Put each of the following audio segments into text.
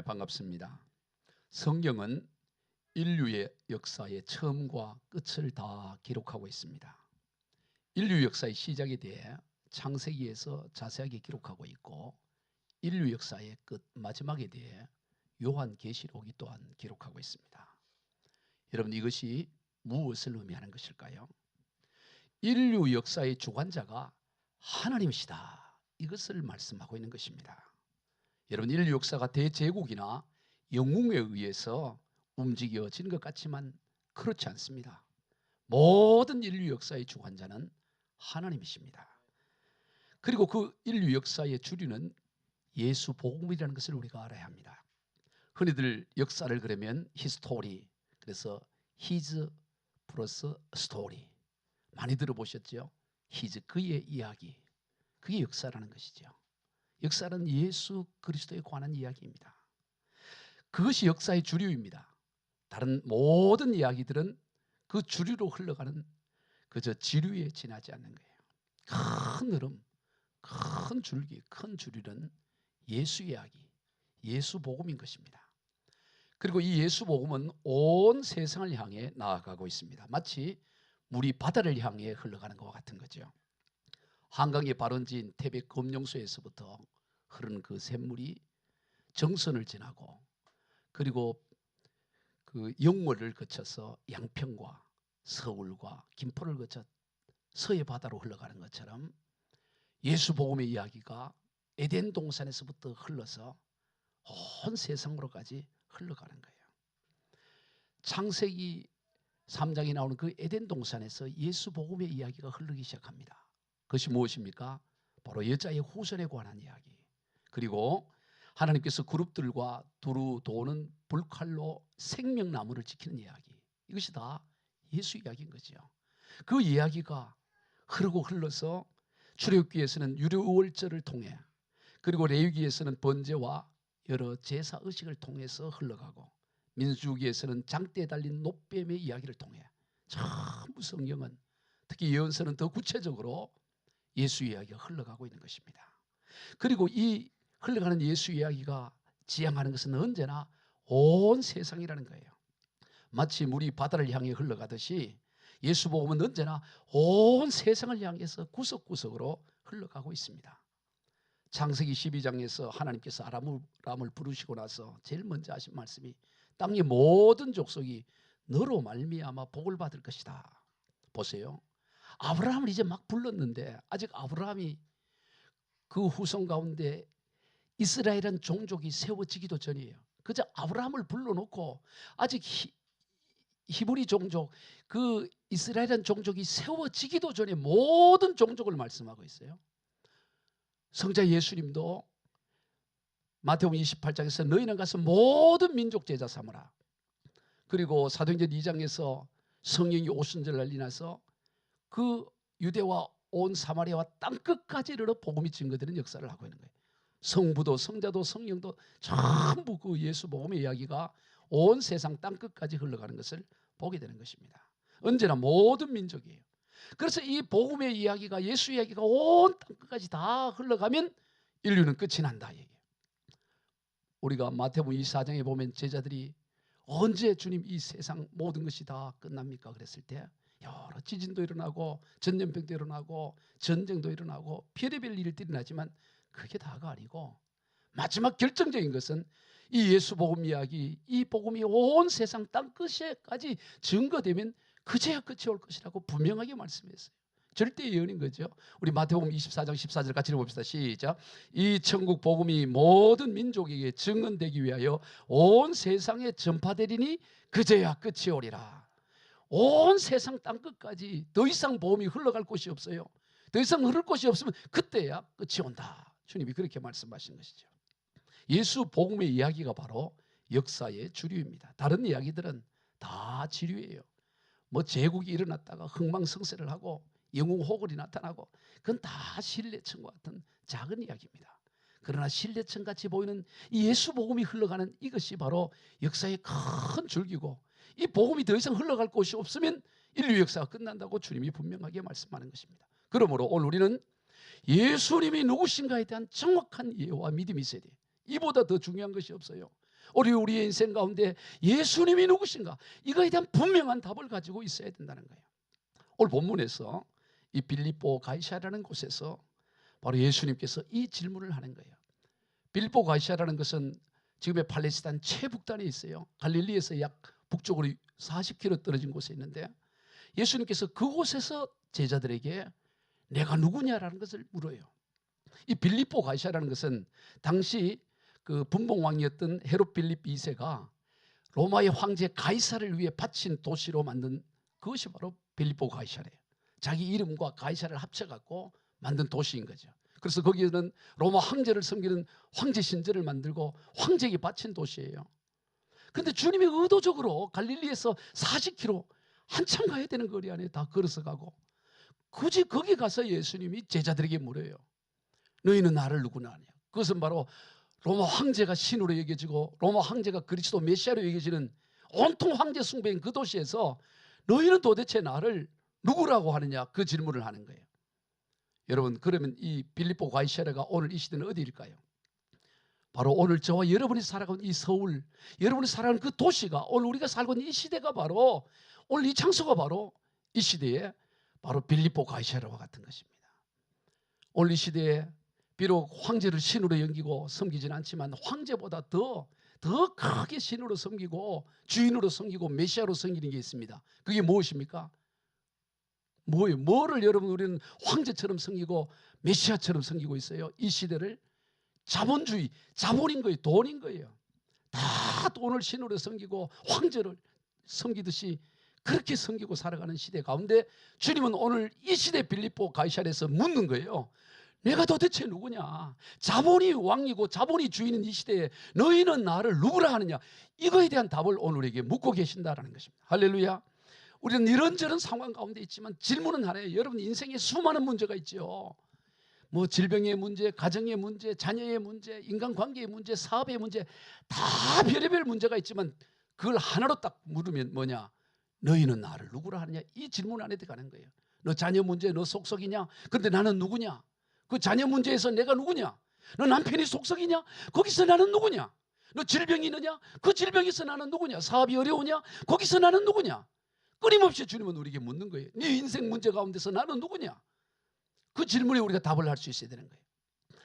반갑습니다. 성경은 인류의 역사의 처음과 끝을 다 기록하고 있습니다. 인류 역사의 시작에 대해 창세기에서 자세하게 기록하고 있고, 인류 역사의 끝 마지막에 대해 요한계시록이 또한 기록하고 있습니다. 여러분, 이것이 무엇을 의미하는 것일까요? 인류 역사의 주관자가 하나님이시다, 이것을 말씀하고 있는 것입니다. 여러분, 인류 역사가 대제국이나 영웅에 의해서 움직여진 것 같지만 그렇지 않습니다. 모든 인류 역사의 주관자는 하나님이십니다. 그리고 그 인류 역사의 주류는 예수 복음이라는 것을 우리가 알아야 합니다. 흔히들 역사를 그러면 히스토리, 그래서 히즈 플러스 스토리 많이 들어보셨죠? 히즈, 그의 이야기, 그게 역사라는 것이죠. 역사는 예수 그리스도에 관한 이야기입니다. 그것이 역사의 주류입니다. 다른 모든 이야기들은 그 주류로 흘러가는 그저 지류에 지나지 않는 거예요. 큰 흐름, 큰 줄기, 큰 주류는 예수 이야기, 예수 복음인 것입니다. 그리고 이 예수 복음은 온 세상을 향해 나아가고 있습니다. 마치 물이 바다를 향해 흘러가는 것과 같은 거죠. 한강의 발원지인 태백 검룡소에서부터 흐르는 그 샘물이 정선을 지나고, 그리고 그 영월을 거쳐서 양평과 서울과 김포를 거쳐 서해 바다로 흘러가는 것처럼 예수 복음의 이야기가 에덴 동산에서부터 흘러서 온 세상으로까지 흘러가는 거예요. 창세기 3장에 나오는 그 에덴 동산에서 예수 복음의 이야기가 흐르기 시작합니다. 그것이 무엇입니까? 바로 여자의 후손에 관한 이야기, 그리고 하나님께서 그룹들과 두루 도는 불칼로 생명나무를 지키는 이야기, 이것이 다 예수 이야기인 거죠. 그 이야기가 흐르고 흘러서 출애굽기에서는 유월절을 통해, 그리고 레위기에서는 번제와 여러 제사 의식을 통해서 흘러가고, 민수기에서는 장대에 달린 놋뱀의 이야기를 통해 전부 성경은, 특히 예언서는 더 구체적으로 예수 이야기가 흘러가고 있는 것입니다. 그리고 이 흘러가는 예수 이야기가 지향하는 것은 언제나 온 세상이라는 거예요. 마치 물이 바다를 향해 흘러가듯이 예수 복음은 언제나 온 세상을 향해서 구석구석으로 흘러가고 있습니다. 창세기 12장에서 하나님께서 아람을 부르시고 나서 제일 먼저 하신 말씀이 땅의 모든 족속이 너로 말미암아 복을 받을 것이다. 보세요. 아브라함을 이제 막 불렀는데 아직 아브라함이 그 후손 가운데 이스라엘은 종족이 세워지기도 전이에요. 그저 아브라함을 불러놓고 아직 히브리 종족, 그 이스라엘은 종족이 세워지기도 전에 모든 종족을 말씀하고 있어요. 성자 예수님도 마태복음 28장에서 너희는 가서 모든 민족 제자 삼으라. 그리고 사도행전 2장에서 성령이 오신 줄 알리나서 그 유대와 온 사마리아와 땅끝까지 이르러 복음이 증거되는 역사를 하고 있는 거예요. 성부도 성자도 성령도 전부 그 예수 복음의 이야기가 온 세상 땅끝까지 흘러가는 것을 보게 되는 것입니다. 언제나 모든 민족이에요. 그래서 이 복음의 이야기가, 예수 이야기가 온 땅끝까지 다 흘러가면 인류는 끝이 난다 얘기예요. 우리가 마태복음 24장에 보면 제자들이 언제 주님 이 세상 모든 것이 다 끝납니까? 그랬을 때 여러 지진도 일어나고 전염병도 일어나고 전쟁도 일어나고 별의별 일들이 나지만 그게 다가 아니고 마지막 결정적인 것은 이 예수 복음 이야기, 이 복음이 온 세상 땅끝에까지 증거되면 그제야 끝이 올 것이라고 분명하게 말씀했어요. 절대 예언인 거죠. 우리 마태복음 24장 14절 같이 읽어봅시다. 시작. 이 천국 복음이 모든 민족에게 증언되기 위하여 온 세상에 전파되리니 그제야 끝이 오리라. 온 세상 땅끝까지 더 이상 복음이 흘러갈 곳이 없어요. 더 이상 흐를 곳이 없으면 그때야 끝이 온다. 주님이 그렇게 말씀하신 것이죠. 예수 복음의 이야기가 바로 역사의 주류입니다. 다른 이야기들은 다 지류예요. 뭐 제국이 일어났다가 흥망성쇠를 하고 영웅호걸이 나타나고 그건 다 신뢰천과 같은 작은 이야기입니다. 그러나 신뢰천같이 보이는 이 예수 복음이 흘러가는 이것이 바로 역사의 큰 줄기고, 이 복음이 더 이상 흘러갈 곳이 없으면 인류 역사가 끝난다고 주님이 분명하게 말씀하는 것입니다. 그러므로 오늘 우리는 예수님이 누구신가에 대한 정확한 이해와 믿음이 있어야 돼요. 이보다 더 중요한 것이 없어요. 우리의 인생 가운데 예수님이 누구신가? 이거에 대한 분명한 답을 가지고 있어야 된다는 거예요. 오늘 본문에서 이 빌립보 가이사라는 곳에서 바로 예수님께서 이 질문을 하는 거예요. 빌립보 가이사라는 것은 지금의 팔레스타인 최북단에 있어요. 갈릴리에서 약 북쪽으로 40km 떨어진 곳에 있는데, 예수님께서 그곳에서 제자들에게 내가 누구냐라는 것을 물어요. 이 빌립보 가이사라는 것은 당시 그 분봉왕이었던 헤롯 빌립 2세가 로마의 황제 가이사를 위해 바친 도시로 만든 그것이 바로 빌립보 가이사래요. 자기 이름과 가이사를 합쳐갖고 만든 도시인 거죠. 그래서 거기에는 로마 황제를 섬기는 황제 신전을 만들고 황제에게 바친 도시예요. 그런데 주님이 의도적으로 갈릴리에서 40km 한참 가야 되는 거리 안에 다 걸어서 가고, 굳이 거기 가서 예수님이 제자들에게 물어요. 너희는 나를 누구나 하냐? 그것은 바로 로마 황제가 신으로 여겨지고 로마 황제가 그리스도 메시아로 여겨지는 온통 황제 숭배인 그 도시에서 너희는 도대체 나를 누구라고 하느냐? 그 질문을 하는 거예요. 여러분, 그러면 이 빌립보 가이사랴가 오늘 이 시대는 어디일까요? 바로 오늘 저와 여러분이 살아가는 이 서울, 여러분이 살아가는 그 도시가, 오늘 우리가 살고 있는 이 시대가 바로, 오늘 이 장소가 바로 이 시대에 바로 빌립보 가이사랴와 같은 것입니다. 오늘 이 시대에 비록 황제를 신으로 여기고 섬기지는 않지만 황제보다 더 크게 신으로 섬기고 주인으로 섬기고 메시아로 섬기는 게 있습니다. 그게 무엇입니까? 뭐예요? 뭐를 여러분 우리는 황제처럼 섬기고 메시아처럼 섬기고 있어요? 이 시대를 자본주의, 자본인 거예요. 돈인 거예요. 다 돈을 신으로 섬기고 황제를 섬기듯이 그렇게 섬기고 살아가는 시대 가운데 주님은 오늘 이 시대 빌립보 가이사랴에서 묻는 거예요. 내가 도대체 누구냐? 자본이 왕이고 자본이 주인인 이 시대에 너희는 나를 누구라 하느냐? 이거에 대한 답을 오늘 우리에게 묻고 계신다는 것입니다. 할렐루야. 우리는 이런저런 상황 가운데 있지만 질문은 하나예요. 여러분 인생에 수많은 문제가 있죠. 뭐 질병의 문제, 가정의 문제, 자녀의 문제, 인간관계의 문제, 사업의 문제, 다 별의별 문제가 있지만 그걸 하나로 딱 물으면 뭐냐? 너희는 나를 누구라 하느냐? 이 질문 안에 들어가는 거예요. 너 자녀 문제 너 속속이냐? 그런데 나는 누구냐? 그 자녀 문제에서 내가 누구냐? 너 남편이 속속이냐? 거기서 나는 누구냐? 너 질병이 있느냐? 그 질병에서 나는 누구냐? 사업이 어려우냐? 거기서 나는 누구냐? 끊임없이 주님은 우리에게 묻는 거예요. 네 인생 문제 가운데서 나는 누구냐? 그 질문에 우리가 답을 할 수 있어야 되는 거예요.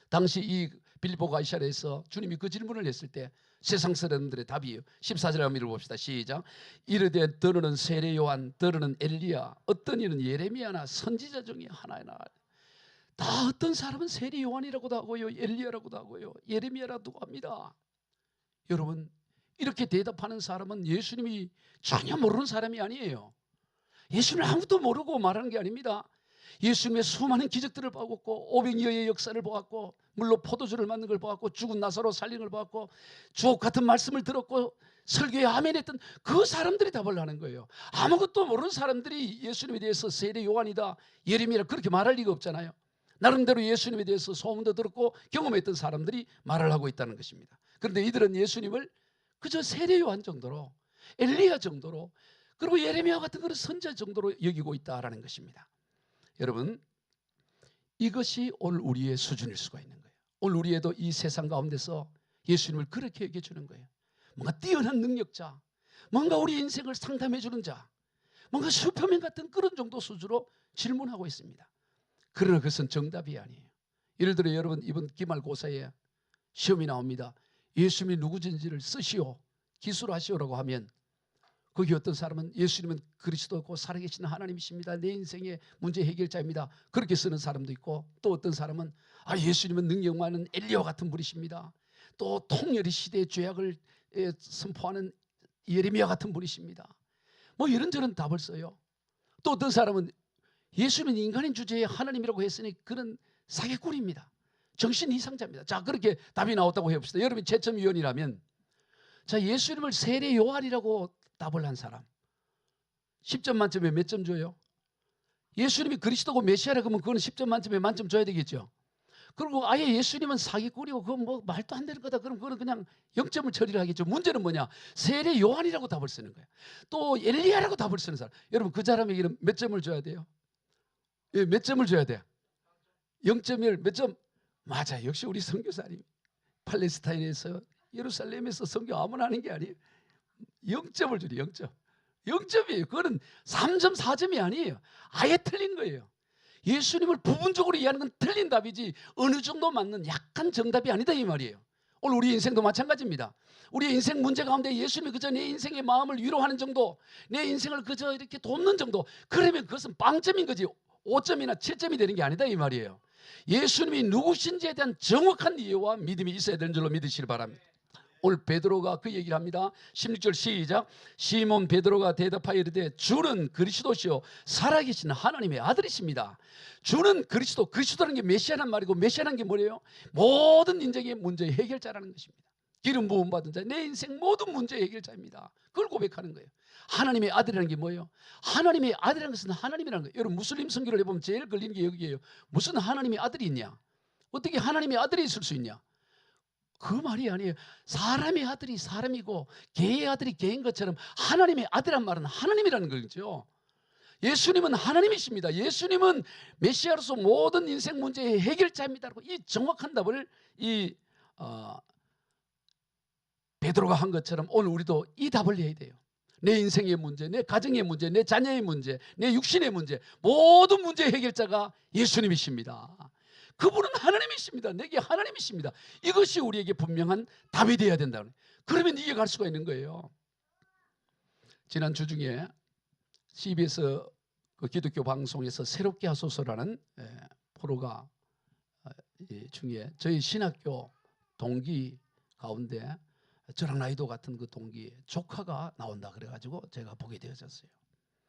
당시 이 빌립보 가이사랴에서 주님이 그 질문을 했을 때 세상 사람들의 답이에요. 14절 한번 읽어봅시다. 시작. 이르되 너는 세례 요한, 너는 엘리야, 어떤 이는 예레미야나 선지자 중에 하나이나. 다 어떤 사람은 세례 요한이라고도 하고요, 엘리야라고도 하고요, 예레미야라고도 합니다. 여러분, 이렇게 대답하는 사람은 예수님이 전혀 모르는 사람이 아니에요. 예수님을 아무도 모르고 말하는 게 아닙니다. 예수님의 수많은 기적들을 보았고, 오병이어의 역사를 보았고, 물로 포도주를 만든 걸 보았고, 죽은 나사로 살린 걸 보았고, 주옥 같은 말씀을 들었고, 설교에 아멘했던 그 사람들이 답을 하는 거예요. 아무것도 모르는 사람들이 예수님에 대해서 세례 요한이다, 예레미야라 그렇게 말할 리가 없잖아요. 나름대로 예수님에 대해서 소문도 들었고 경험했던 사람들이 말을 하고 있다는 것입니다. 그런데 이들은 예수님을 그저 세례 요한 정도로, 엘리야 정도로, 그리고 예레미야 같은 그런 선지자 정도로 여기고 있다라는 것입니다. 여러분, 이것이 오늘 우리의 수준일 수가 있는 거예요. 오늘 우리에도 이 세상 가운데서 예수님을 그렇게 얘기해 주는 거예요. 뭔가 뛰어난 능력자, 뭔가 우리 인생을 상담해 주는 자, 뭔가 슈퍼맨 같은 그런 정도 수준으로 질문하고 있습니다. 그러나 그것은 정답이 아니에요. 예를 들어 여러분 이번 기말고사에 시험이 나옵니다. 예수님이 누구든지를 쓰시오, 기술하시오라고 하면 거기 어떤 사람은 예수님은 그리스도고 살아계신 하나님이십니다, 내 인생의 문제 해결자입니다, 그렇게 쓰는 사람도 있고, 또 어떤 사람은 예수님은 능력 많은 엘리야 같은 분이십니다, 또 통렬히 시대의 죄악을 선포하는 예레미야 같은 분이십니다, 뭐 이런저런 답을 써요. 또 어떤 사람은 예수는 인간인 주제에 하나님이라고 했으니 그는 사기꾼입니다, 정신 이상자입니다. 자, 그렇게 답이 나왔다고 해봅시다. 여러분이 채점위원이라면 자, 예수님을 세례 요한이라고 답을 한 사람 10점 만점에 몇 점 줘요? 예수님이 그리스도고 메시아라 그러면 그거는 10점 만점에 만점 줘야 되겠죠. 그리고 아예 예수님은 사기꾼이고 그건 뭐 말도 안 되는 거다, 그럼 그거는 그냥 0점을 처리를 하겠죠. 문제는 뭐냐? 세례 요한이라고 답을 쓰는 거예요. 또 엘리야라고 답을 쓰는 사람, 여러분 그 사람에게는 몇 점을 줘야 돼요? 예, 몇 점을 줘야 돼요? 0.1 몇 점? 맞아요. 역시 우리 선교사님 팔레스타인에서 예루살렘에서 성경 아무나 하는 게 아니에요. 0점을 주니 0점. 0점이에요. 그거는 3점, 4점이 아니에요. 아예 틀린 거예요. 예수님을 부분적으로 이해하는 건 틀린 답이지 어느 정도 맞는 약간 정답이 아니다 이 말이에요. 오늘 우리 인생도 마찬가지입니다. 우리의 인생 문제 가운데 예수님이 그저 내 인생의 마음을 위로하는 정도, 내 인생을 그저 이렇게 돕는 정도, 그러면 그것은 빵점인 거지 5점이나 7점이 되는 게 아니다 이 말이에요. 예수님이 누구신지에 대한 정확한 이해와 믿음이 있어야 되는 줄로 믿으시기 바랍니다. 오늘 베드로가 그 얘기를 합니다. 16절 시작. 시몬 베드로가 대답하여 이르되 주는 그리스도시요 살아계신 하나님의 아들이십니다. 주는 그리스도라는 게 메시아란 말이고, 메시아라는 게 뭐예요? 모든 인생의 문제의 해결자라는 것입니다. 기름 부음 받은 자, 내 인생 모든 문제의 해결자입니다. 그걸 고백하는 거예요. 하나님의 아들이라는 게 뭐예요? 하나님의 아들이라는 것은 하나님이라는 거예요. 여러분 무슬림 성경을 해보면 제일 걸리는 게 여기예요. 무슨 하나님의 아들이 있냐? 어떻게 하나님의 아들이 있을 수 있냐? 그 말이 아니에요. 사람의 아들이 사람이고 개의 아들이 개인 것처럼 하나님의 아들이란 말은 하나님이라는 거죠. 예수님은 하나님이십니다. 예수님은 메시아로서 모든 인생 문제의 해결자입니다. 이 정확한 답을 베드로가 한 것처럼 오늘 우리도 이 답을 해야 돼요. 내 인생의 문제, 내 가정의 문제, 내 자녀의 문제, 내 육신의 문제, 모든 문제의 해결자가 예수님이십니다. 그분은 하나님이십니다. 내게 하나님이십니다. 이것이 우리에게 분명한 답이 되어야 된다. 그러면 이해갈 수가 있는 거예요. 지난 주 중에 CBS 그 기독교 방송에서 새롭게 하소서라는 프로가 중에 저희 신학교 동기 가운데 저랑 나이도 같은 그 동기 조카가 나온다 그래가지고 제가 보게 되어졌어요.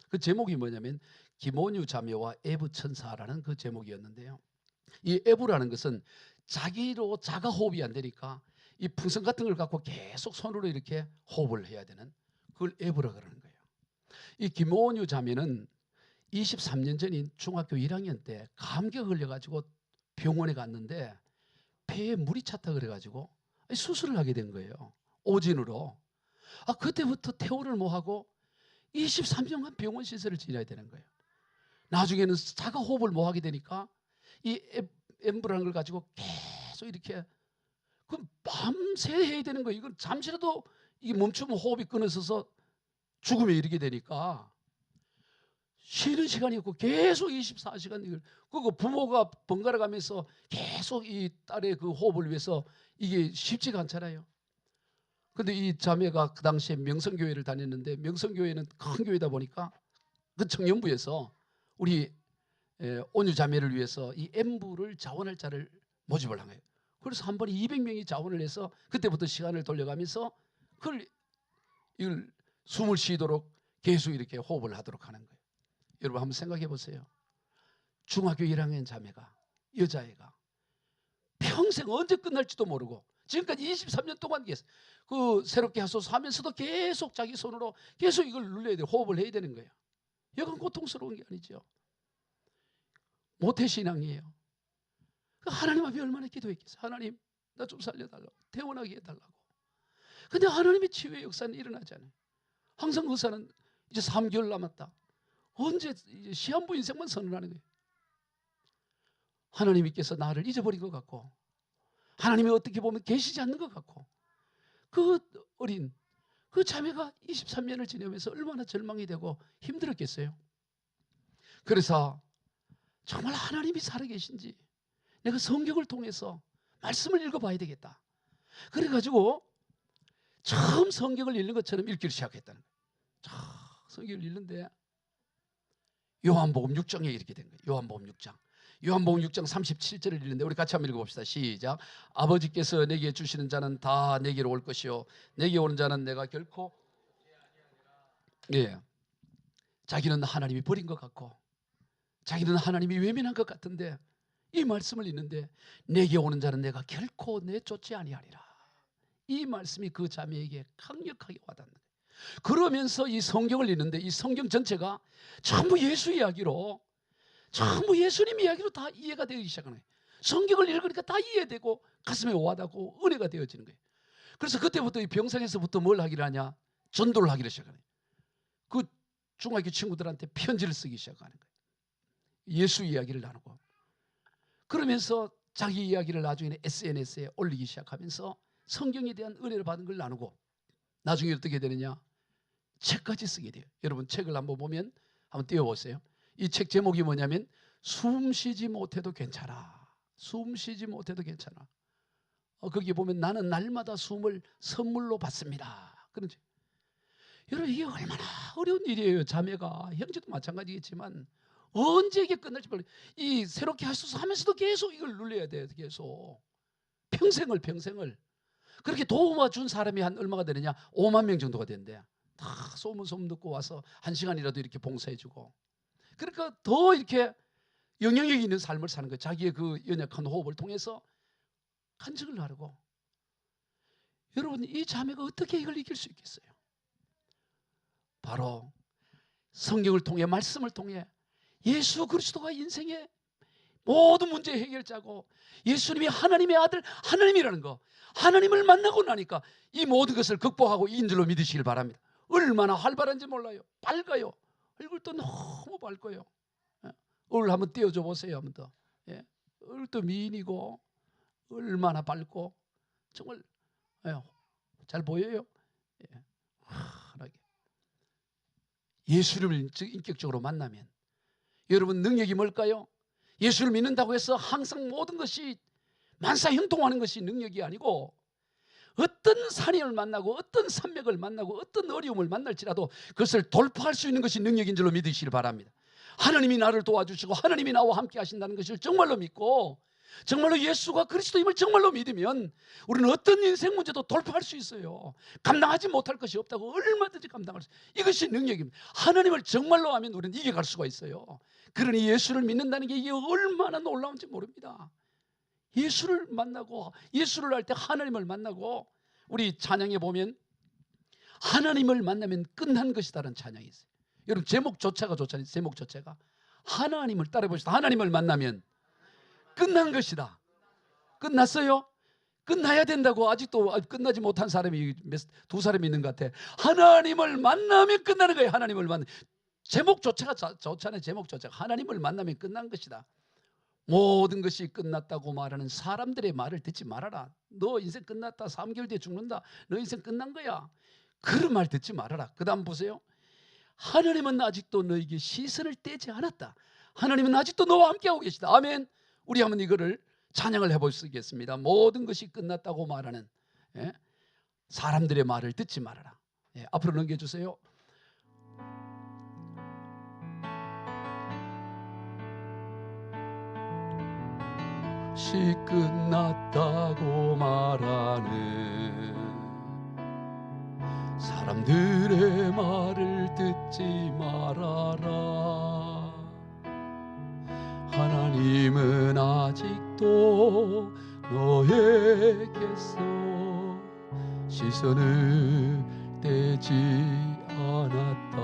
그 제목이 뭐냐면 김온유 자매와 애부 천사라는 그 제목이었는데요. 이 애부라는 것은 자기로 자가 호흡이 안 되니까 이 풍선 같은 걸 갖고 계속 손으로 이렇게 호흡을 해야 되는 그걸 애부라 그러는 거예요. 이 김온유 자매는 23년 전인 중학교 1학년 때 감기에 걸려가지고 병원에 갔는데 폐에 물이 찼다 그래가지고 수술을 하게 된 거예요. 오진으로. 그때부터 퇴원을 못 하고 23년간 병원 시설을 지내야 되는 거예요. 나중에는 자가 호흡을 못 하게 되니까 이 엠브라는 걸 가지고 계속 이렇게 밤새 해야 되는 거예요. 이건 잠시라도 이게 멈추면 호흡이 끊어져서 죽음에 이르게 되니까 쉬는 시간이 없고 계속 24시간 이걸 그거 부모가 번갈아 가면서 계속 이 딸의 그 호흡을 위해서 이게 쉽지가 않잖아요. 근데 이 자매가 그 당시에 명성교회를 다녔는데 명성교회는 큰 교회다 보니까 그 청년부에서 우리 온유 자매를 위해서 이 엠부를 자원할 자를 모집을 한 거예요. 그래서 한 번에 200명이 자원을 해서 그때부터 시간을 돌려가면서 이걸 숨을 쉬도록 계속 이렇게 호흡을 하도록 하는 거예요. 여러분 한번 생각해 보세요. 중학교 1학년 자매가 여자애가 평생 언제 끝날지도 모르고 지금까지 23년 동안 그 새롭게 하소서 하면서도 계속 자기 손으로 계속 이걸 눌러야 돼요. 호흡을 해야 되는 거예요. 이건 고통스러운 게 아니죠. 모태신앙이에요. 하나님 앞에 얼마나 기도했겠어요. 하나님 나 좀 살려달라고, 태어나게 해달라고. 근데 하나님의 치유의 역사는 일어나지 않아요. 항상 그 의사는 이제 3개월 남았다. 언제 이제 시한부 인생만 선언하는 거예요. 하나님께서 나를 잊어버린 것 같고 하나님이 어떻게 보면 계시지 않는 것 같고 그 어린 그 자매가 23년을 지내면서 얼마나 절망이 되고 힘들었겠어요. 그래서 정말 하나님이 살아계신지 내가 성경을 통해서 말씀을 읽어봐야 되겠다. 그래가지고 처음 성경을 읽는 것처럼 읽기를 시작했다는 거예요. 성경을 읽는데 요한복음 6장에 이렇게 된 거예요. 요한복음 6장 37절을 읽는데 우리 같이 한번 읽어봅시다. 시작. 아버지께서 내게 주시는 자는 다 내게로 올 것이요 내게 오는 자는 내가 결코 자기는 하나님이 버린 것 같고 자기는 하나님이 외면한 것 같은데 이 말씀을 읽는데 내게 오는 자는 내가 결코 내쫓지 아니하리라. 이 말씀이 그 자매에게 강력하게 와닿는 거예요. 그러면서 이 성경을 읽는데 이 성경 전체가 전부 예수 이야기로 전부 예수님 이야기로 다 이해가 되기 시작하는 거예요. 성경을 읽으니까 다 이해되고 가슴에 와닿고 은혜가 되어지는 거예요. 그래서 그때부터 이 병상에서부터 뭘 하기를 하냐? 전도를 하기를 시작하는 거예요. 그 중학교 친구들한테 편지를 쓰기 시작하는 거예요. 예수 이야기를 나누고 그러면서 자기 이야기를 나중에는 SNS에 올리기 시작하면서 성경에 대한 은혜를 받은 걸 나누고 나중에 어떻게 되느냐? 책까지 쓰게 돼요. 여러분 책을 한번 보면 한번 띄워보세요. 이 책 제목이 뭐냐면 숨 쉬지 못해도 괜찮아. 숨 쉬지 못해도 괜찮아. 거기 보면 나는 날마다 숨을 선물로 받습니다. 그런지 여러분 이게 얼마나 어려운 일이에요. 자매가 형제도 마찬가지겠지만 언제 이게 끝날지 몰라요. 이 새롭게 할 수 있어 하면서도 계속 이걸 눌려야 돼요. 계속 평생을 그렇게 도와준 사람이 한 얼마가 되느냐? 5만 명 정도가 된대. 다 소문 듣고 와서 1시간이라도 이렇게 봉사해주고. 그러니까 더 이렇게 영향력이 있는 삶을 사는 거예요. 자기의 그 연약한 호흡을 통해서 간증을 하려고. 여러분 이 자매가 어떻게 이걸 이길 수 있겠어요? 바로 성경을 통해 말씀을 통해 예수 그리스도가 인생의 모든 문제 해결자고 예수님이 하나님의 아들 하나님이라는 거, 하나님을 만나고 나니까 이 모든 것을 극복하고 인 줄로 믿으시길 바랍니다. 얼마나 활발한지 몰라요. 밝아요. 얼굴도 너무 밝고요. 얼굴 한번 띄워줘 보세요. 한번 더. 얼굴도 미인이고 얼마나 밝고 정말 잘 보여요. 환하게. 예수님을 인격적으로 만나면 여러분 능력이 뭘까요? 예수를 믿는다고 해서 항상 모든 것이 만사형통하는 것이 능력이 아니고 어떤 산을 만나고 어떤 산맥을 만나고 어떤 어려움을 만날지라도 그것을 돌파할 수 있는 것이 능력인 줄로 믿으시길 바랍니다. 하나님이 나를 도와주시고 하나님이 나와 함께 하신다는 것을 정말로 믿고 정말로 예수가 그리스도임을 정말로 믿으면 우리는 어떤 인생 문제도 돌파할 수 있어요. 감당하지 못할 것이 없다고 얼마든지 감당할 수 있어요. 이것이 능력입니다. 하나님을 정말로 하면 우리는 이겨갈 수가 있어요. 그러니 예수를 믿는다는 게 이게 얼마나 놀라운지 모릅니다. 예수를 만나고 예수를 할 때 하나님을 만나고 우리 찬양에 보면 하나님을 만나면 끝난 것이다라는 찬양이 있어요. 여러분 제목조차가 좋잖아요. 제목조차가 하나님을 따라 보시다. 하나님을 만나면 끝난 것이다. 끝났어요? 끝나야 된다고 아직도 끝나지 못한 사람이 두 사람이 있는 것 같아. 하나님을 만나면 끝나는 거예요. 하나님을 만나. 제목조차가 좋잖아요. 제목조차가 하나님을 만나면 끝난 것이다. 모든 것이 끝났다고 말하는 사람들의 말을 듣지 말아라. 너 인생 끝났다. 3개월 뒤에 죽는다. 너 인생 끝난 거야. 그런 말 듣지 말아라. 그 다음 보세요. 하나님은 아직도 너에게 시선을 떼지 않았다. 하나님은 아직도 너와 함께하고 계시다. 아멘. 우리 한번 이거를 찬양을 해보시겠습니다. 모든 것이 끝났다고 말하는 사람들의 말을 듣지 말아라. 앞으로 넘겨주세요. 시 끝났다고 말하는 사람들의 말을 듣지 말아라. 하나님은 아직도 너에게서 시선을 떼지 않았다.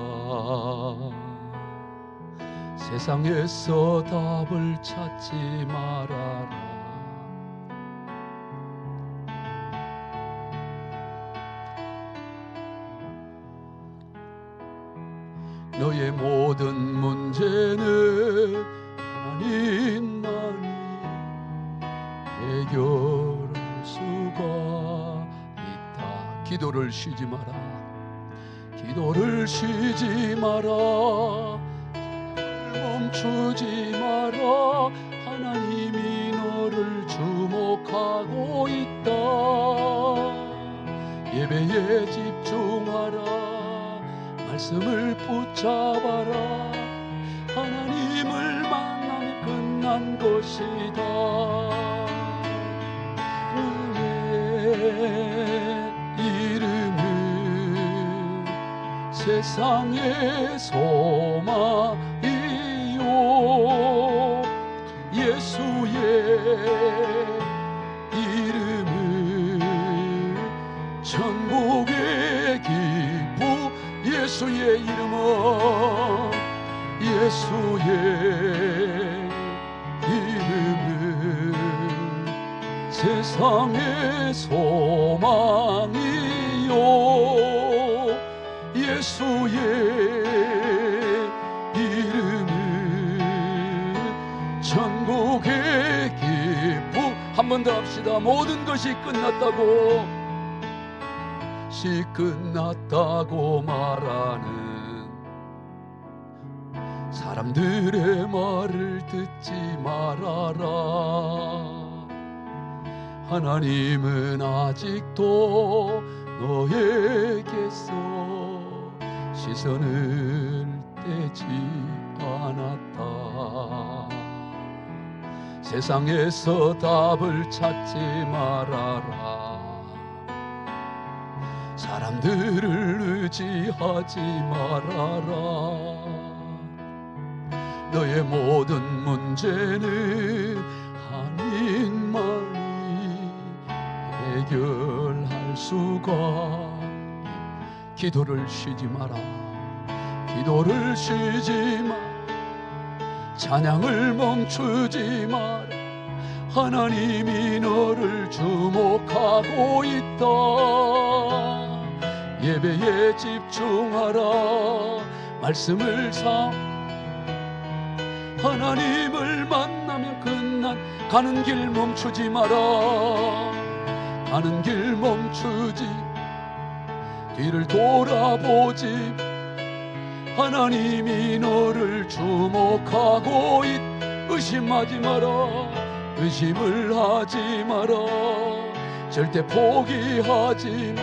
세상에서 답을 찾지 말아라. 너의 모든 문제는 하나님만이 해결할 수가 있다. 기도를 쉬지 마라. 기도를 쉬지 마라. 멈추지 마라. 하나님이 너를 주목하고 있다. 예배에 집중하라. 말씀을 붙잡아라. 하나님을 만나면 끝난 것이다. 그의 이름은 세상의 소망이요 예수의 이름은 천국의 기쁨. 예수의 이름은 예수의 이름은 세상의 소망이요 예수의 이름은 천국의 기쁨. 한번 번 더 합시다. 모든 것이 끝났다고 끝났다고 말하는 사람들의 말을 듣지 말아라. 하나님은 아직도 너에게서 시선을 떼지 않았다. 세상에서 답을 찾지 말아라. 사람들을 의지하지 말아라. 너의 모든 문제는 하나님만이 해결할 수가. 기도를 쉬지 마라. 기도를 쉬지 마라. 찬양을 멈추지 마라. 하나님이 너를 주목하고 있다. 예배에 집중하라. 말씀을 하나님을 만나면 끝난 가는 길 멈추지 마라. 가는 길 멈추지 뒤를 돌아보지. 하나님이 너를 주목하고 의심하지 마라. 의심을 하지 마라. 절대 포기하지 마.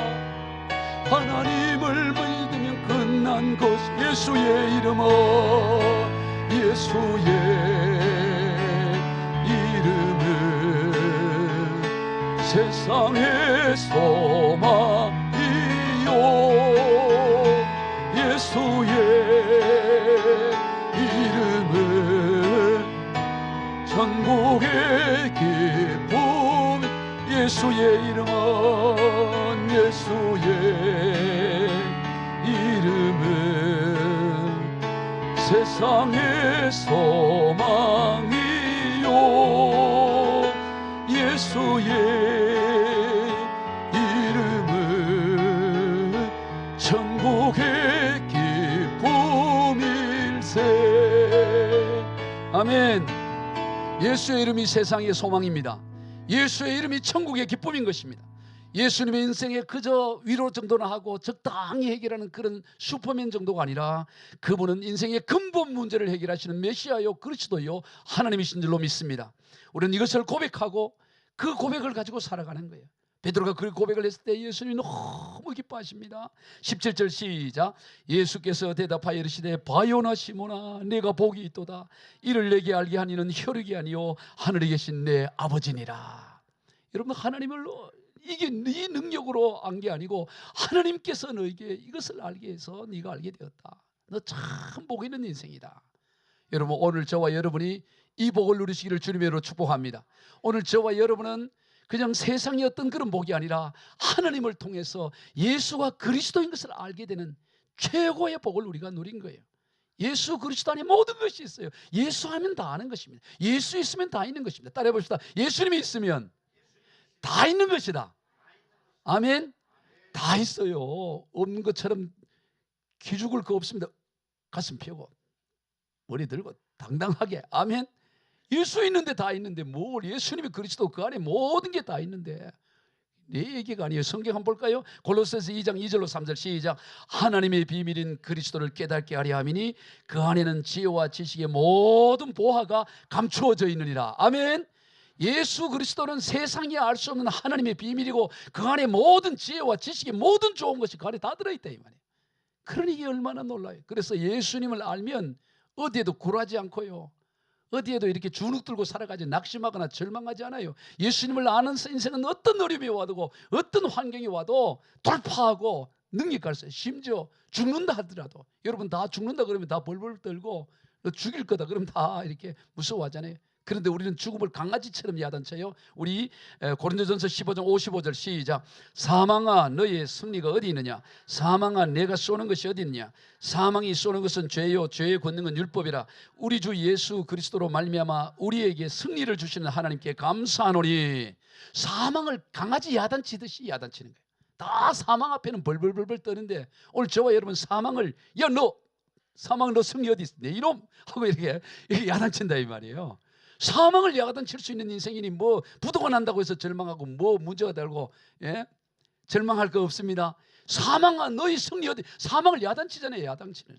하나님을 믿으면 끝난 것. 예수의 이름은 예수의 이름은 세상의 소망이요. 예수의 이름은 천국의 기쁨. 예수의 이름은 예수의 이름은 세상의 소망이요. 예수의 이름은 천국의 기쁨일세. 아멘. 예수의 이름이 세상의 소망입니다. 예수의 이름이 천국의 기쁨인 것입니다. 예수님의 인생에 그저 위로 정도나 하고 적당히 해결하는 그런 슈퍼맨 정도가 아니라 그분은 인생의 근본 문제를 해결하시는 메시아요 그리스도요 하나님이신 줄로 믿습니다. 우리는 이것을 고백하고 그 고백을 가지고 살아가는 거예요. 베드로가 그 고백을 했을 때 예수님이 너무 기뻐하십니다. 17절 시작. 예수께서 대답하여 이르시되 바요나 시모나 내가 복이 있도다. 이를 내게 알게 하니는 혈육이 아니요 하늘에 계신 내 아버지니라. 여러분, 하나님을 이게 네 능력으로 안 게 아니고 하나님께서 너에게 이것을 알게 해서 네가 알게 되었다. 너 참 복 있는 인생이다. 여러분, 오늘 저와 여러분이 이 복을 누리시기를 주님의 이름으로 축복합니다. 오늘 저와 여러분은 그냥 세상의 어떤 그런 복이 아니라 하나님을 통해서 예수가 그리스도인 것을 알게 되는 최고의 복을 우리가 누린 거예요. 예수 그리스도 안에 모든 것이 있어요. 예수 하면 다 아는 것입니다. 예수 있으면 다 있는 것입니다. 따라해 봅시다. 예수님이 있으면 다 있는 것이다. 아멘. 다 있어요. 없는 것처럼 기죽을 거 없습니다. 가슴 펴고 머리 들고 당당하게. 아멘. 예수 있는데 다 있는데 뭘, 예수님이 그리스도 그 안에 모든 게 다 있는데 내 얘기가 아니에요. 성경 한번 볼까요? 골로새서 2장 2절로 3절 시작. 하나님의 비밀인 그리스도를 깨닫게 하려 함이니 그 안에는 지혜와 지식의 모든 보화가 감추어져 있느니라. 아멘. 예수 그리스도는 세상이 알 수 없는 하나님의 비밀이고 그 안에 모든 지혜와 지식의 모든 좋은 것이 그 안에 다 들어있다 이 말이에요. 그러니 이게 얼마나 놀라요. 그래서 예수님을 알면 어디에도 굴하지 않고요, 어디에도 이렇게 주눅 들고 살아가지 낙심하거나 절망하지 않아요. 예수님을 아는 인생은 어떤 어려움이 와도 어떤 환경이 와도 돌파하고 능력할 수 있어요. 심지어 죽는다 하더라도, 여러분 다 죽는다 그러면 다 벌벌 떨고 너 죽일 거다 그러면 다 이렇게 무서워하잖아요. 그런데 우리는 죽음을 강아지처럼 야단쳐요. 우리 고린도전서 15장 55절 시작. 사망아 너의 승리가 어디 있느냐? 사망아 내가 쏘는 것이 어디 있느냐? 사망이 쏘는 것은 죄요 죄의 권능은 율법이라. 우리 주 예수 그리스도로 말미암아 우리에게 승리를 주시는 하나님께 감사하노니. 사망을 강아지 야단치듯이 야단치는 거예요. 다 사망 앞에는 벌벌벌벌 떠는데 오늘 저와 여러분 사망을, 야 너 사망 너 승리 어디 있어? 내 이놈 하고 이렇게 야단친다 이 말이에요. 사망을 야단칠 수 있는 인생이니 뭐 부도가 난다고 해서 절망하고 뭐 문제가 되고 절망할 거 없습니다. 사망아 너희 승리 어디? 사망을 야단치잖아요. 야단치는.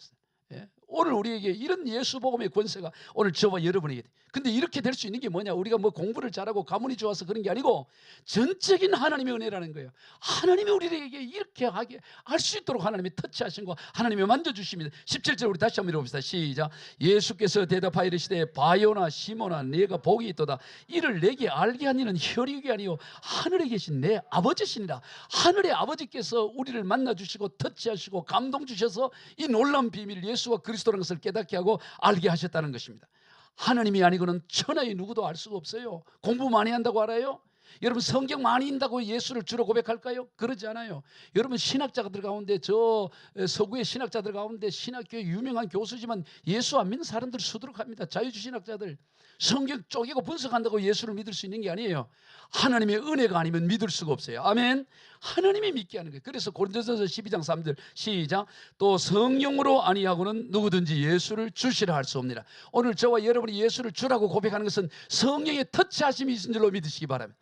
오늘 우리에게 이런 예수 복음의 권세가 오늘 저와 여러분에게. 근데 이렇게 될 수 있는 게 뭐냐? 우리가 뭐 공부를 잘하고 가문이 좋아서 그런 게 아니고 전적인 하나님의 은혜라는 거예요. 하나님이 우리에게 이렇게 하게 할 수 있도록 하나님이 터치하신 거 하나님이 만져주십니다. 17절 우리 다시 한번 읽어봅시다. 시작. 예수께서 대답하여 이르시되 바요나 시몬아 네가 복이 있도다. 이를 내게 알게 한 이는 혈육이 아니요 하늘에 계신 내 아버지시니라. 하늘의 아버지께서 우리를 만나주시고 터치하시고 감동 주셔서 이 놀라운 비밀 예수와 그리스도라는 것을 깨닫게 하고 알게 하셨다는 것입니다. 하나님이 아니고는 천하의 누구도 알 수가 없어요. 공부 많이 한다고 알아요? 여러분 성경 많이 읽는다고 예수를 주로 고백할까요? 그러지 않아요. 여러분 신학자들 가운데 저 서구의 신학자들 가운데 신학교의 유명한 교수지만 예수 안 믿는 사람들 수두룩합니다. 자유주의 신학자들 성경 쪼개고 분석한다고 예수를 믿을 수 있는 게 아니에요. 하나님의 은혜가 아니면 믿을 수가 없어요. 아멘. 하나님이 믿게 하는 거예요. 그래서 고린도전서 12장 3절 시작. 또 성령으로 아니하고는 누구든지 예수를 주시라 할 수 없느니라. 오늘 저와 여러분이 예수를 주라고 고백하는 것은 성령의 터치하심이 있은 줄로 믿으시기 바랍니다.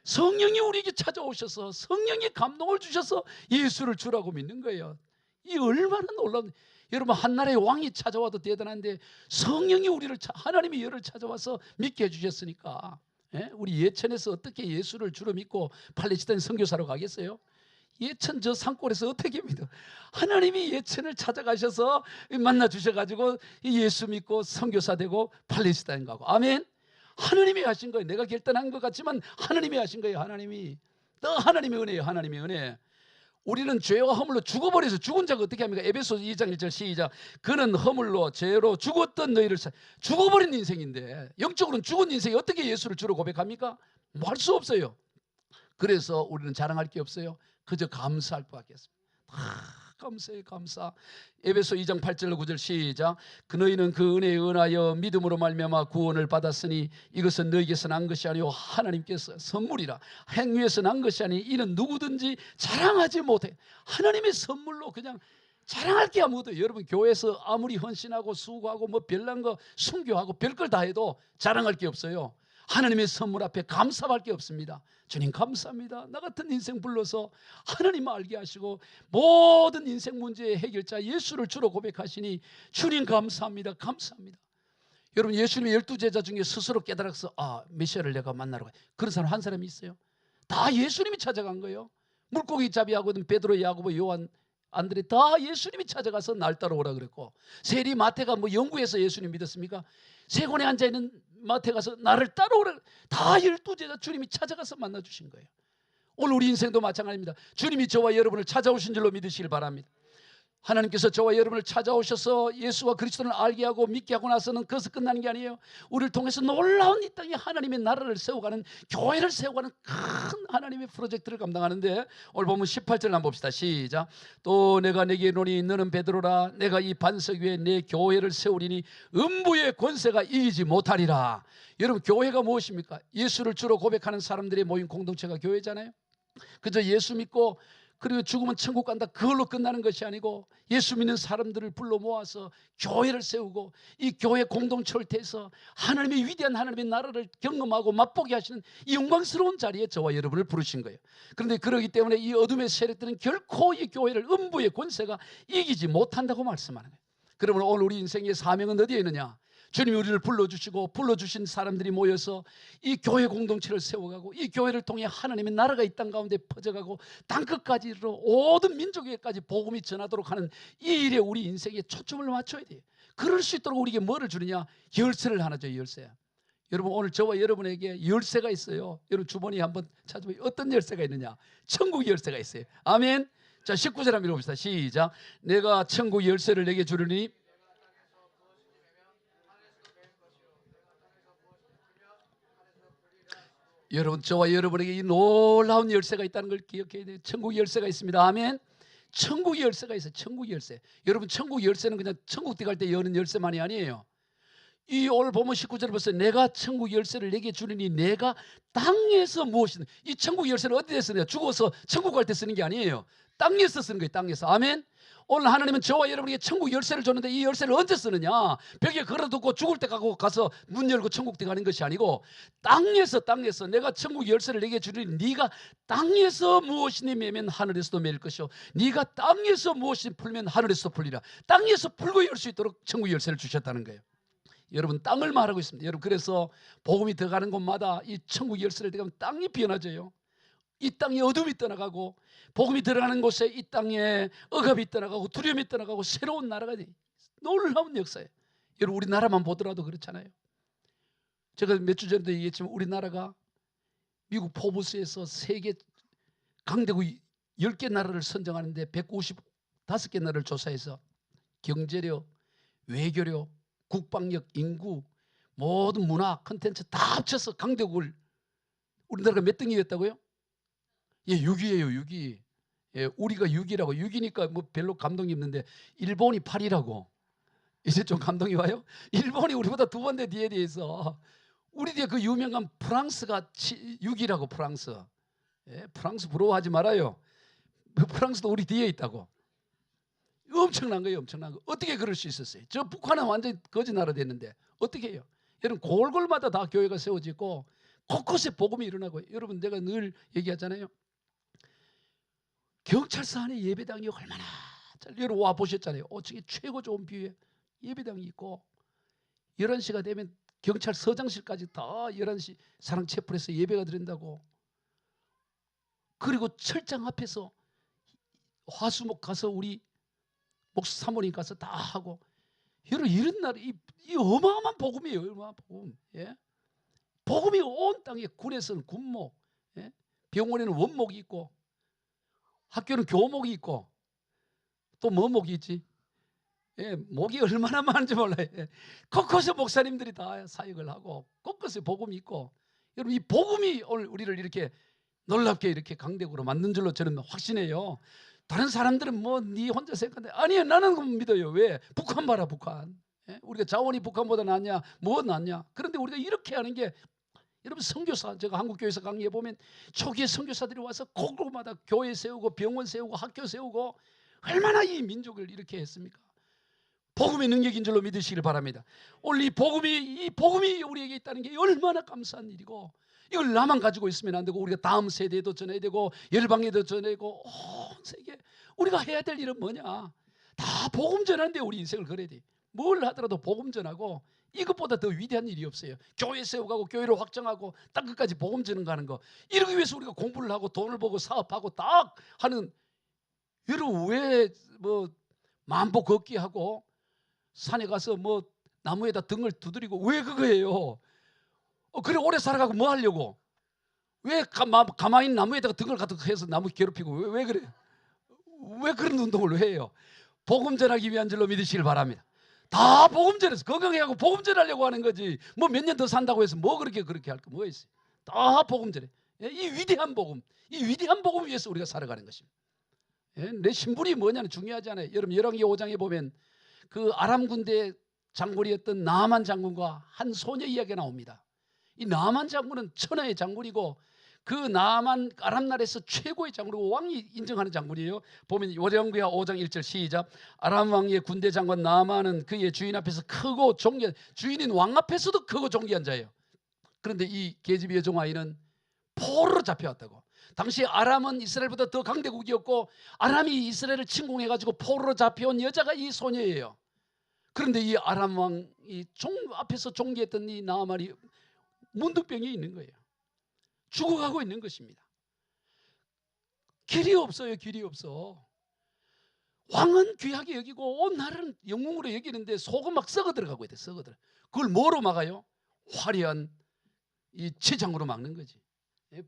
성령이 우리에게 찾아오셔서 성령이 감동을 주셔서 예수를 주라고 믿는 거예요. 이 얼마나 놀라운. 여러분 한나라의 왕이 찾아와도 대단한데 성령이 우리를 하나님이 여를 찾아와서 믿게 해주셨으니까 우리 예천에서 어떻게 예수를 주로 믿고 팔레스타인 선교사로 가겠어요? 예천 저 산골에서 어떻게 믿어? 하나님이 예천을 찾아가셔서 만나 주셔가지고 예수 믿고 선교사 되고 팔레스타인 가고. 아멘. 하나님이 하신 거예요. 내가 결단한 것 같지만 하나님이 하신 거예요. 하나님이. 또 하나님의 은혜예요. 하나님의 은혜. 우리는 죄와 허물로 죽어버려서 죽은 자가 어떻게 합니까? 에베소 2장 1절 시작. 그는 허물로 죄로 죽었던 너희를 죽어버린 인생인데 영적으로는 죽은 인생이 어떻게 예수를 주로 고백합니까? 뭐 할 수 없어요. 그래서 우리는 자랑할 게 없어요. 그저 감사할 수밖에 없습니다. 감사해 감사. 에베소 2장 8절 9절 시작. 그 너희는 그 은혜에 은하여 믿음으로 말미암아 구원을 받았으니 이것은 너희에게서 난 것이 아니요 하나님께서 선물이라. 행위에서 난 것이 아니 이는 누구든지 자랑하지 못해. 하나님의 선물로 그냥 자랑할 게 아무것도. 여러분 교회에서 아무리 헌신하고 수고하고 뭐 별난 거 순교하고 별걸 다 해도 자랑할 게 없어요. 하나님의 선물 앞에 감사할 게 없습니다. 주님 감사합니다. 나 같은 인생 불러서 하나님 알게 하시고 모든 인생 문제의 해결자 예수를 주로 고백하시니 주님 감사합니다. 감사합니다. 여러분 예수님의 12제자 중에 스스로 깨달아서 메시아를 내가 만나러 가요. 그런 사람 한 사람이 있어요? 다 예수님이 찾아간 거예요. 물고기 잡이하고는 베드로, 야고보, 요한, 안드레 다 예수님이 찾아가서 날 따라오라 그랬고, 세리 마태가 뭐 영구에서 예수님 믿었습니까? 세곤에 앉아있는 마태 가서 나를 따라오라. 다 12제자 주님이 찾아가서 만나주신 거예요. 오늘 우리 인생도 마찬가지입니다. 주님이 저와 여러분을 찾아오신 줄로 믿으시길 바랍니다. 하나님께서 저와 여러분을 찾아오셔서 예수와 그리스도를 알게 하고 믿게 하고 나서는 그것을 끝나는 게 아니에요. 우리를 통해서 놀라운 이 땅에 하나님의 나라를 세워가는, 교회를 세워가는 큰 하나님의 프로젝트를 감당하는데, 오늘 보면 18절 한번 봅시다. 시작. 또 내가 내게 이르노니 너는 베드로라. 내가 이 반석 위에 내 교회를 세우리니 음부의 권세가 이기지 못하리라. 여러분 교회가 무엇입니까? 예수를 주로 고백하는 사람들의 모인 공동체가 교회잖아요. 그저 예수 믿고 그리고 죽으면 천국 간다 그걸로 끝나는 것이 아니고, 예수 믿는 사람들을 불러 모아서 교회를 세우고 이 교회 공동체를 통해서 하나님의 위대한 하나님의 나라를 경험하고 맛보게 하시는 이 영광스러운 자리에 저와 여러분을 부르신 거예요. 그런데 그러기 때문에 이 어둠의 세력들은 결코 이 교회를 음부의 권세가 이기지 못한다고 말씀하는 거예요. 그러면 오늘 우리 인생의 사명은 어디에 있느냐? 주님이 우리를 불러주시고 불러주신 사람들이 모여서 이 교회 공동체를 세워가고 이 교회를 통해 하나님의 나라가 이 땅 가운데 퍼져가고 땅끝까지로 모든 민족에까지 복음이 전하도록 하는 이 일에 우리 인생에 초점을 맞춰야 돼요. 그럴 수 있도록 우리에게 뭐를 주느냐? 열쇠를 하나 줘요. 열쇠. 여러분 오늘 저와 여러분에게 열쇠가 있어요. 여러분 주머니에 한번 찾아보면 어떤 열쇠가 있느냐? 천국 열쇠가 있어요. 아멘. 자 19절 한번 읽어봅시다. 시작. 내가 천국 열쇠를 내게 주리니 여러분 저와 여러분에게 이 놀라운 열쇠가 있다는 걸 기억해야 돼요. 천국 열쇠가 있습니다. 아멘. 천국의 열쇠가 있어요. 천국 열쇠. 여러분 천국 열쇠는 그냥 천국 들어갈 때 여는 열쇠만이 아니에요. 이 오늘 보면 19절에 보세요. 내가 천국 열쇠를 내게 주리니 내가 땅에서 무엇이든. 이 천국 열쇠는 어디에 쓰느냐? 죽어서 천국 갈 때 쓰는 게 아니에요. 땅에서 쓰는 거예요. 땅에서. 아멘. 오늘 하나님은 저와 여러분에게 천국 열쇠를 줬는데 이 열쇠를 언제 쓰느냐? 벽에 걸어두고 죽을 때 가서 문 열고 천국 들어가는 것이 아니고 땅에서 내가 천국 열쇠를 내게 주리니 네가 땅에서 무엇이니 매면 하늘에서도 매일 것이요 네가 땅에서 무엇이니 풀면 하늘에서도 풀리라. 땅에서 풀고 열 수 있도록 천국 열쇠를 주셨다는 거예요. 여러분 땅을 말하고 있습니다. 여러분 그래서 복음이 들어가는 곳마다 이 천국 열쇠를 들어가면 땅이 변화져요. 이 땅에 어둠이 떠나가고 복음이 들어가는 곳에 이 땅에 억압이 떠나가고 두려움이 떠나가고 새로운 나라가 돼. 놀라운 역사예요. 여러분 우리나라만 보더라도 그렇잖아요. 제가 몇 주 전에도 얘기했지만 우리나라가 미국 포브스에서 세계 강대국 10개 나라를 선정하는데 195개 나라를 조사해서 경제력, 외교력, 국방력, 인구, 모든 문화, 컨텐츠 다 합쳐서 강대국을 우리나라가 몇 등이었다고요? 예, 6위예요. 6위. 예, 우리가 6위라고. 6위니까 뭐 별로 감동이 없는데 일본이 8위라고. 이제 좀 감동이 와요? 일본이 우리보다 2번 뒤에 있어. 우리 뒤에 그 유명한 프랑스가 6위라고. 프랑스. 예, 프랑스 부러워하지 말아요. 프랑스도 우리 뒤에 있다고. 엄청난 거예요. 엄청난 거. 어떻게 그럴 수 있었어요? 저 북한은 완전히 거지 나라 됐는데 어떻게 해요? 여러분 골골마다 다 교회가 세워지고 곳곳에 복음이 일어나고. 여러분 내가 늘 얘기하잖아요. 경찰서 안에 예배당이 얼마나 여러분 와 보셨잖아요. 5층에 최고 좋은 뷰에 예배당이 있고 11시가 되면 경찰서장실까지 다 11시 사랑 채플에서 예배가 드린다고. 그리고 철장 앞에서 화수목 가서 우리 목사 사모님 가서 다 하고. 여러분 이런 날 이 어마어마한 복음이에요. 어마어마한 복음. 예? 복음이 온 땅에 군에서는 군목, 예? 병원에는 원목이 있고 학교는 교목이 있고 또 뭐 목이 있지? 예, 목이 얼마나 많은지 몰라요. 예. 곳곳에 목사님들이 다 사역을 하고 곳곳에 복음이 있고. 여러분 이 복음이 오늘 우리를 이렇게 놀랍게 이렇게 강대국으로 만든 줄로 저는 확신해요. 다른 사람들은 뭐 네 혼자 생각하는데 아니에요. 나는 믿어요. 왜? 북한 봐라 북한. 예? 우리가 자원이 북한보다 낫냐? 뭐 낫냐? 그런데 우리가 이렇게 하는 게 여러분 선교사 제가 한국교회에서 강의해 보면 초기에 선교사들이 와서 곳곳마다 교회 세우고 병원 세우고 학교 세우고 얼마나 이 민족을 이렇게 했습니까? 복음의 능력인 줄로 믿으시길 바랍니다. 오늘 이 복음이 우리에게 있다는 게 얼마나 감사한 일이고 이걸 나만 가지고 있으면 안 되고 우리가 다음 세대에도 전해야 되고 열방에도 전해고 온 세계 우리가 해야 될 일은 뭐냐? 다 복음 전하는데 우리 인생을 걸어야 돼. 뭘 하더라도 복음 전하고 이것보다 더 위대한 일이 없어요. 교회 세우고 교회를 확장하고 땅 끝까지 복음 전하는 거. 이러기 위해서 우리가 공부를 하고 돈을 벌고 사업하고 딱 하는. 여러분 왜 뭐 만보 걷기 하고 산에 가서 뭐 나무에다 등을 두드리고 왜 그거예요? 그래 오래 살아가고 뭐 하려고? 왜 가만히 나무에다가 등을 갖다 해서 나무 괴롭히고 왜 그래? 왜 그런 운동을 왜 해요? 복음 전하기 위한 줄로 믿으시길 바랍니다. 다 복음 전해서 건강해 하고 복음 전하려고 하는 거지. 뭐 몇 년 더 산다고 해서 뭐 그렇게 할 거 뭐 있어요? 다 복음 전해. 이 위대한 복음, 이 위대한 복음 위해서 우리가 살아가는 것입니다. 내 신분이 뭐냐는 중요하지 않아요. 여러분 열왕기 5장에 보면 그 아람 군대 장군이었던 나아만 장군과 한 소녀 이야기가 나옵니다. 이 나아만 장군은 천하의 장군이고 그 나아만 아람 나라에서 최고의 장군이고 왕이 인정하는 장군이에요. 보면 열왕기 5장 1절 시작. 아람 왕의 군대 장관 나아만은 그의 주인 앞에서 크고 존귀한 주인인 왕 앞에서도 크고 존귀한 자예요. 그런데 이 계집의 여종아이는 포로로 잡혀왔다고. 당시 아람은 이스라엘보다 더 강대국이었고 아람이 이스라엘을 침공해가지고 포로로 잡혀온 여자가 이 소녀예요. 그런데 이 아람 왕이 앞에서 존귀했던 이 나아만이 문득병이 있는 거예요. 죽어가고 있는 것입니다. 길이 없어요. 길이 없어. 왕은 귀하게 여기고 온 나라는 영웅으로 여기는데 속은 막 썩어 들어가고 있대. 썩어 들어. 그걸 뭐로 막아요? 화려한 이 치장으로 막는 거지.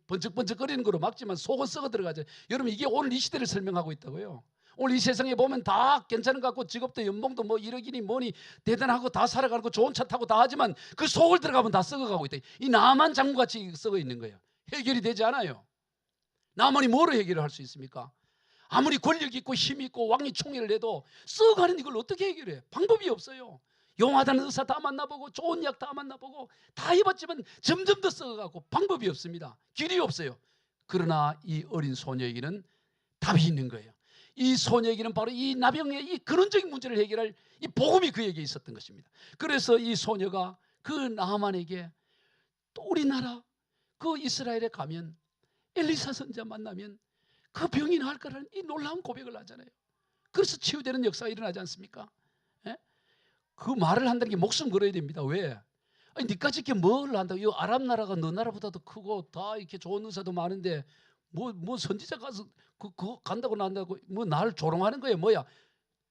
번쩍번쩍거리는 거로 막지만 속은 썩어 들어가죠. 여러분 이게 오늘 이 시대를 설명하고 있다고요. 오늘 이 세상에 보면 다 괜찮은 것 같고 직업도 연봉도 뭐 1억이니 뭐니 대단하고 다 살아가고 좋은 차 타고 다 하지만 그 속을 들어가면 다 썩어가고 있다. 이 나만 장군같이 썩어 있는 거예요. 해결이 되지 않아요. 나만이 뭐로 해결을 할 수 있습니까? 아무리 권력 있고 힘 있고 왕이 총애를 해도 썩어가는 이걸 어떻게 해결해? 방법이 없어요. 용하다는 의사 다 만나보고 좋은 약 다 만나보고 다 해봤지만 점점 더 썩어가고 방법이 없습니다. 길이 없어요. 그러나 이 어린 소녀에게는 답이 있는 거예요. 이 소녀에게는 바로 이 나병의 이 근원적인 문제를 해결할 이 복음이 그에게 있었던 것입니다. 그래서 이 소녀가 그 나아만에게 또 우리나라 그 이스라엘에 가면 엘리사 선지자 만나면 그 병이 나을 거라는 이 놀라운 고백을 하잖아요. 그래서 치유되는 역사가 일어나지 않습니까? 예? 그 말을 한다는 게 목숨 걸어야 됩니다. 왜? 아니, 니까지 이렇게 뭘 한다고? 이 아랍 나라가 너 나라보다도 크고 다 이렇게 좋은 의사도 많은데 뭐 선지자 가서 그거 간다고 난다고 뭐 날 조롱하는 거예요. 뭐야?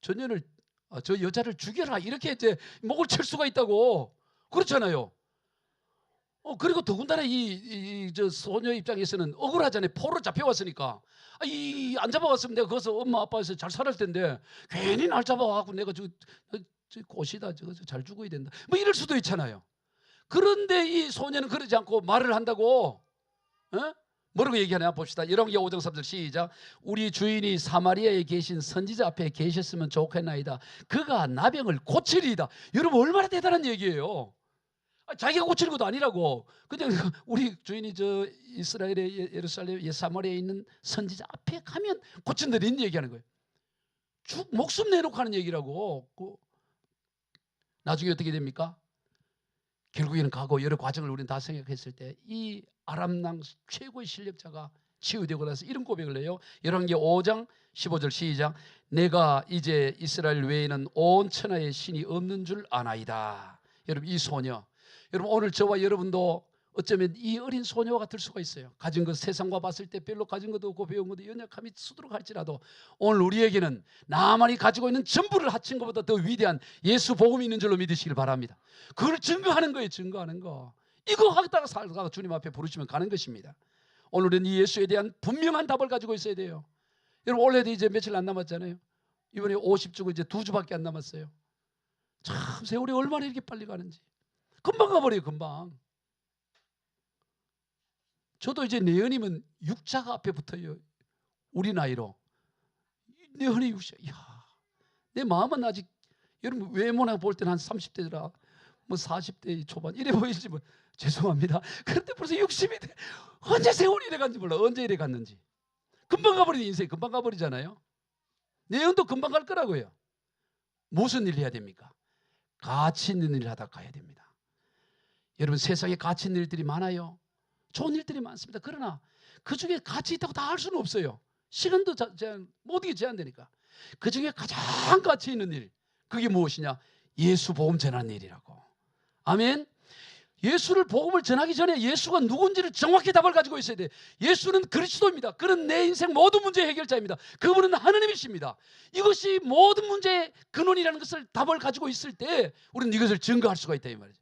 저 여자를 죽여라 이렇게 이제 목을 칠 수가 있다고. 그렇잖아요. 그리고 더군다나 저 소녀 입장에서는 억울하잖아요. 포로 잡혀왔으니까. 안 잡아왔으면 내가 거기서 엄마 아빠에서 잘 살았을 텐데 괜히 날 잡아와갖고 내가 저 꽃이다 저거 잘 죽어야 된다 뭐 이럴 수도 있잖아요. 그런데 이 소녀는 그러지 않고 말을 한다고. 뭐라고 얘기하냐 봅시다. 열왕기하 5장 3절 시작. 우리 주인이 사마리아에 계신 선지자 앞에 계셨으면 좋겠나이다. 그가 나병을 고치리이다. 여러분 얼마나 대단한 얘기예요. 자기가 고치는 것도 아니라고. 그냥 우리 주인이 저 이스라엘의 예루살렘 사마리아에 있는 선지자 앞에 가면 고친다는 얘기하는 거예요. 목숨 내놓고 하는 얘기라고. 나중에 어떻게 됩니까? 결국에는 가고 여러 과정을 우리는 다 생각했을 때 이 아람랑 최고의 실력자가 치유되고 나서 이런 고백을 해요. 열왕기하 5장 15절 시작. 내가 이제 이스라엘 외에는 온 천하에 신이 없는 줄 아나이다. 여러분 이 소녀, 여러분 오늘 저와 여러분도 어쩌면 이 어린 소녀와 같을 수가 있어요. 가진 것 세상과 봤을 때 별로 가진 것도 없고 배운 것도 연약함이 수두룩할지라도 오늘 우리에게는 나만이 가지고 있는 전부를 합친 것보다 더 위대한 예수 복음이 있는 줄로 믿으시길 바랍니다. 그걸 증거하는 거예요. 증거하는 거. 이거 하다가 살다가 주님 앞에 부르시면 가는 것입니다. 오늘은 이 예수에 대한 분명한 답을 가지고 있어야 돼요. 여러분 올해도 이제 며칠 안 남았잖아요. 이번에 50주고 이제 2주밖에 안 남았어요. 참 세월이 얼마나 이렇게 빨리 가는지. 금방 가버려요. 금방. 저도 이제 내년이면 6자가 앞에 붙어요. 우리 나이로. 내년이 6자. 이야, 내 마음은 아직 여러분 외모나 볼 때는 한 30대라 뭐 40대 초반 이래 보이지 뭐 죄송합니다. 그런데 벌써 60이 돼. 언제 세월이 이래 간지 몰라. 언제 이래 갔는지. 금방 가버리는 인생이 금방 가버리잖아요. 내년도 금방 갈 거라고요. 무슨 일 해야 됩니까? 가치 있는 일을 하다 가야 됩니다. 여러분 세상에 가치 있는 일들이 많아요. 좋은 일들이 많습니다. 그러나 그중에 가치 있다고 다 할 수는 없어요. 시간도 모든 게 제한되니까. 그중에 가장 가치 있는 일, 그게 무엇이냐? 예수 복음 전하는 일이라고. 아멘. 예수를 복음을 전하기 전에 예수가 누군지를 정확히 답을 가지고 있어야 돼. 예수는 그리스도입니다. 그는 내 인생 모든 문제의 해결자입니다. 그분은 하나님이십니다. 이것이 모든 문제의 근원이라는 것을 답을 가지고 있을 때 우리는 이것을 증거할 수가 있다 이 말이죠.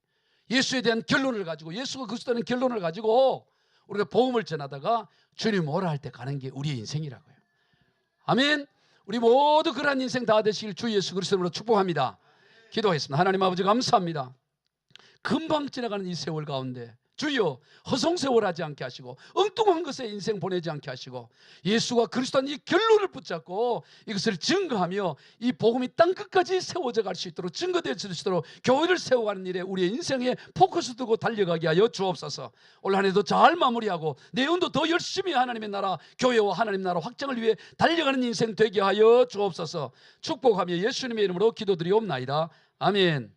예수에 대한 결론을 가지고 예수가 그리스도라는 결론을 가지고 우리가 복음을 전하다가 주님 오라 할 때 가는 게 우리의 인생이라고요. 아멘. 우리 모두 그러한 인생 다 되시길 주 예수 그리스도로 축복합니다. 기도하겠습니다. 하나님 아버지 감사합니다. 금방 지나가는 이 세월 가운데 주여 허송세월하지 않게 하시고 엉뚱한 것에 인생 보내지 않게 하시고 예수가 그리스도는 이 결론을 붙잡고 이것을 증거하며 이 복음이 땅끝까지 세워져 갈 수 있도록 증거될 수 있도록 교회를 세워가는 일에 우리의 인생에 포커스 두고 달려가게 하여 주옵소서. 올 한 해도 잘 마무리하고 내년도 더 열심히 하나님의 나라 교회와 하나님 나라 확장을 위해 달려가는 인생 되게 하여 주옵소서. 축복하며 예수님의 이름으로 기도드리옵나이다. 아멘.